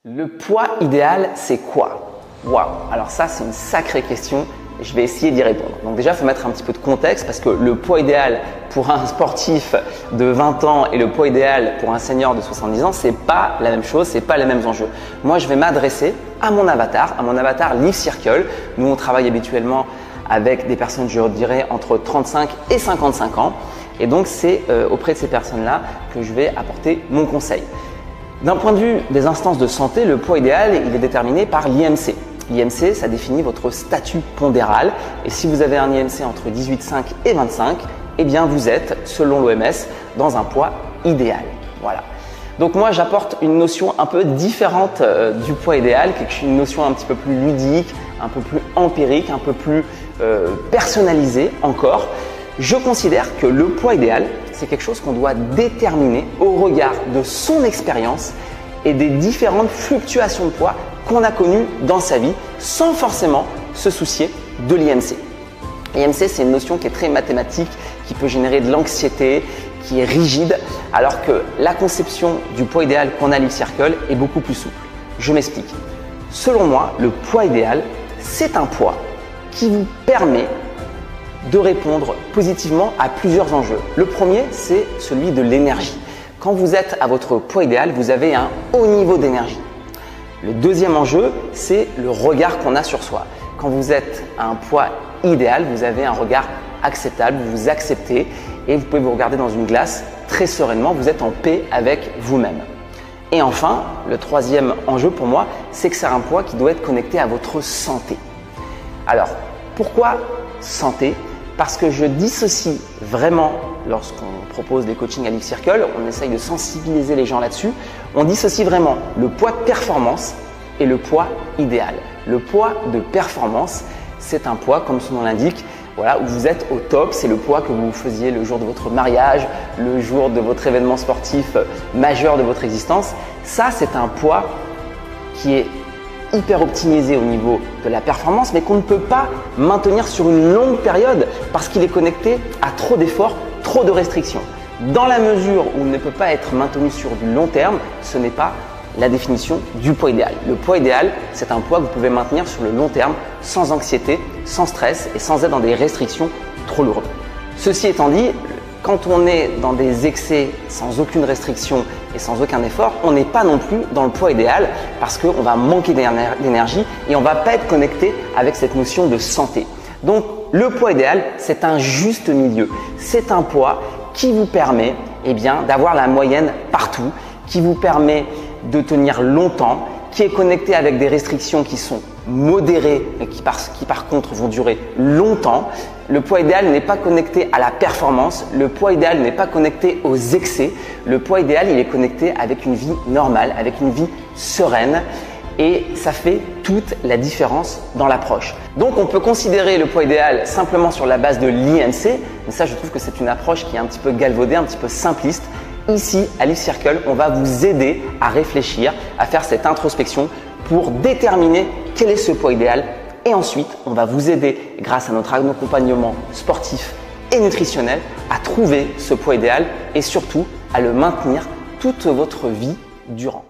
Le poids idéal, c'est quoi? Waouh! Alors ça, c'est une sacrée question et je vais essayer d'y répondre. Donc déjà, il faut mettre un petit peu de contexte parce que le poids idéal pour un sportif de 20 ans et le poids idéal pour un senior de 70 ans, c'est pas la même chose, c'est pas les mêmes enjeux. Moi, je vais m'adresser à mon avatar Live Circle. Nous, on travaille habituellement avec des personnes, je dirais, entre 35 et 55 ans. Et donc, c'est auprès de ces personnes-là que je vais apporter mon conseil. D'un point de vue des instances de santé, le poids idéal, il est déterminé par l'IMC. L'IMC, ça définit votre statut pondéral. Et si vous avez un IMC entre 18,5 et 25, eh bien vous êtes, selon l'OMS, dans un poids idéal. Voilà. Donc moi, j'apporte une notion un peu différente du poids idéal, une notion un petit peu plus ludique, un peu plus empirique, un peu plus personnalisée encore. Je considère que le poids idéal, c'est quelque chose qu'on doit déterminer au regard de son expérience et des différentes fluctuations de poids qu'on a connues dans sa vie sans forcément se soucier de l'IMC. L'IMC, c'est une notion qui est très mathématique, qui peut générer de l'anxiété, qui est rigide, alors que la conception du poids idéal qu'on a à Live Circle est beaucoup plus souple. Je m'explique. Selon moi, le poids idéal, c'est un poids qui vous permet de répondre positivement à plusieurs enjeux. Le premier, c'est celui de l'énergie. Quand vous êtes à votre poids idéal, vous avez un haut niveau d'énergie. Le deuxième enjeu, c'est le regard qu'on a sur soi. Quand vous êtes à un poids idéal, vous avez un regard acceptable, vous vous acceptez et vous pouvez vous regarder dans une glace très sereinement, vous êtes en paix avec vous-même. Et enfin, le troisième enjeu pour moi, c'est que c'est un poids qui doit être connecté à votre santé. Alors, pourquoi santé? Parce que je dissocie vraiment, lorsqu'on propose des coachings à Live Circle, on essaye de sensibiliser les gens là-dessus, on dissocie vraiment le poids de performance et le poids idéal. Le poids de performance, c'est un poids, comme son nom l'indique, voilà, où vous êtes au top, c'est le poids que vous faisiez le jour de votre mariage, le jour de votre événement sportif majeur de votre existence. Ça, c'est un poids qui est hyper optimisé au niveau de la performance, mais qu'on ne peut pas maintenir sur une longue période parce qu'il est connecté à trop d'efforts, trop de restrictions. Dans la mesure où il ne peut pas être maintenu sur du long terme, ce n'est pas la définition du poids idéal. Le poids idéal, c'est un poids que vous pouvez maintenir sur le long terme, sans anxiété, sans stress et sans être dans des restrictions trop lourdes. Ceci étant dit, quand on est dans des excès sans aucune restriction et sans aucun effort, on n'est pas non plus dans le poids idéal parce qu'on va manquer d'énergie et on ne va pas être connecté avec cette notion de santé. Donc le poids idéal, c'est un juste milieu. C'est un poids qui vous permet d'avoir la moyenne partout, qui vous permet de tenir longtemps, qui est connecté avec des restrictions qui sont modérées et qui par contre vont durer longtemps. Le poids idéal n'est pas connecté à la performance, le poids idéal n'est pas connecté aux excès. Le poids idéal, il est connecté avec une vie normale, avec une vie sereine et ça fait toute la différence dans l'approche. Donc on peut considérer le poids idéal simplement sur la base de l'IMC, mais ça je trouve que c'est une approche qui est un petit peu galvaudée, un petit peu simpliste. Ici, à Live Circle, on va vous aider à réfléchir, à faire cette introspection pour déterminer quel est ce poids idéal. Et ensuite, on va vous aider, grâce à notre accompagnement sportif et nutritionnel, à trouver ce poids idéal et surtout à le maintenir toute votre vie durant.